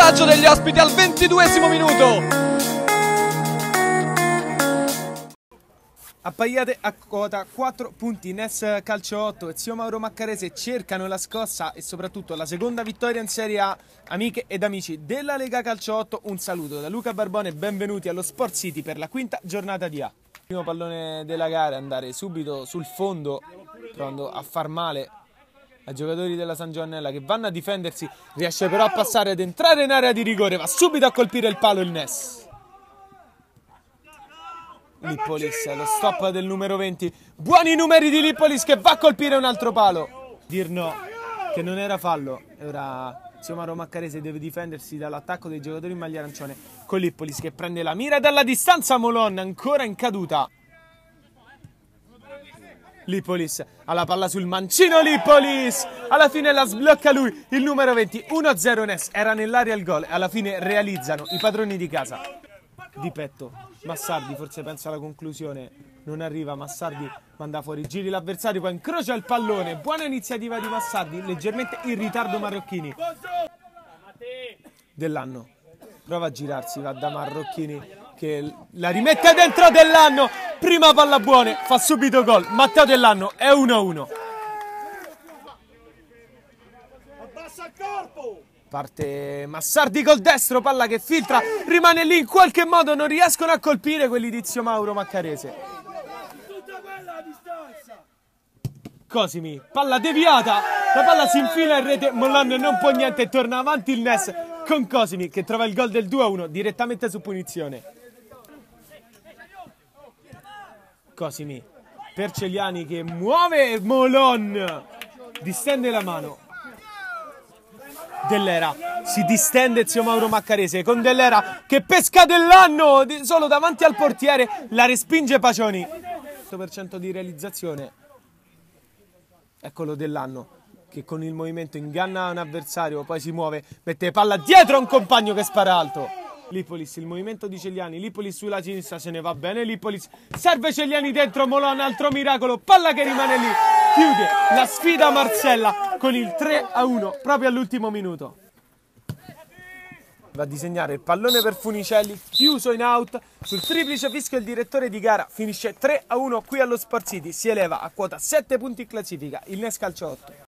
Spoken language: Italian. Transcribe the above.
vantaggio degli ospiti al 22esimo minuto. Appaiate a quota 4 punti, Nes Calcio 8 e Zio Mauro Maccarese cercano la scossa e soprattutto la seconda vittoria in Serie A. Amiche ed amici della Lega Calcio 8, un saluto da Luca Barbone e benvenuti allo Sport City per la quinta giornata di A. Il primo pallone della gara è andare subito sul fondo, provando a far male ai giocatori della San Giovannella che vanno a difendersi, riesce però a passare ed entrare in area di rigore, va subito a colpire il palo il Nes. Lippolis, lo stop del numero 20, buoni numeri di Lippolis che va a colpire un altro palo. Dir no, che non era fallo, e ora Zio Mauro Maccarese deve difendersi dall'attacco dei giocatori in maglia arancione con Lippolis che prende la mira dalla distanza. Molon ancora in caduta. Lippolis ha la palla sul mancino, Lippolis alla fine la sblocca lui, il numero 20. 1-0 Nes, era nell'area il gol e alla fine realizzano i padroni di casa. Di petto Massardi forse pensa alla conclusione, non arriva, Massardi manda fuori giri l'avversario, poi incrocia il pallone, buona iniziativa di Massardi, leggermente in ritardo Marrocchini. Dell'Anno prova a girarsi, va da Marrocchini che la rimette dentro. Dell'Anno, prima palla buona, fa subito gol, Matteo Dell'Anno, è 1-1. Abbassa il corpo! Parte Massardi col destro, palla che filtra, rimane lì, in qualche modo non riescono a colpire quelli di Zio Mauro Maccarese. Tutta quella distanza! Cosimi, palla deviata, la palla si infila in rete, Molon non può niente e torna avanti il Nes con Cosimi che trova il gol del 2-1 direttamente su punizione. Cosimi per Celiani che muove Molon, distende la mano. Dell'Era, si distende Zio Mauro Maccarese con Dell'Era che pesca Dell'Anno solo davanti al portiere, la respinge Pacioni. 100% di realizzazione. Eccolo Dell'Anno che con il movimento inganna un avversario, poi si muove, mette palla dietro a un compagno che spara alto. Lippolis, il movimento di Celiani, Lippolis sulla sinistra, se ne va bene Lippolis, serve Celiani dentro, Molon, altro miracolo, palla che rimane lì, chiude la sfida Marcella con il 3-1 proprio all'ultimo minuto. Va a disegnare il pallone per Funicelli, chiuso in out, sul triplice fischio il direttore di gara, finisce 3-1 qui allo Sport City, si eleva a quota 7 punti in classifica il Nes Calcio 8.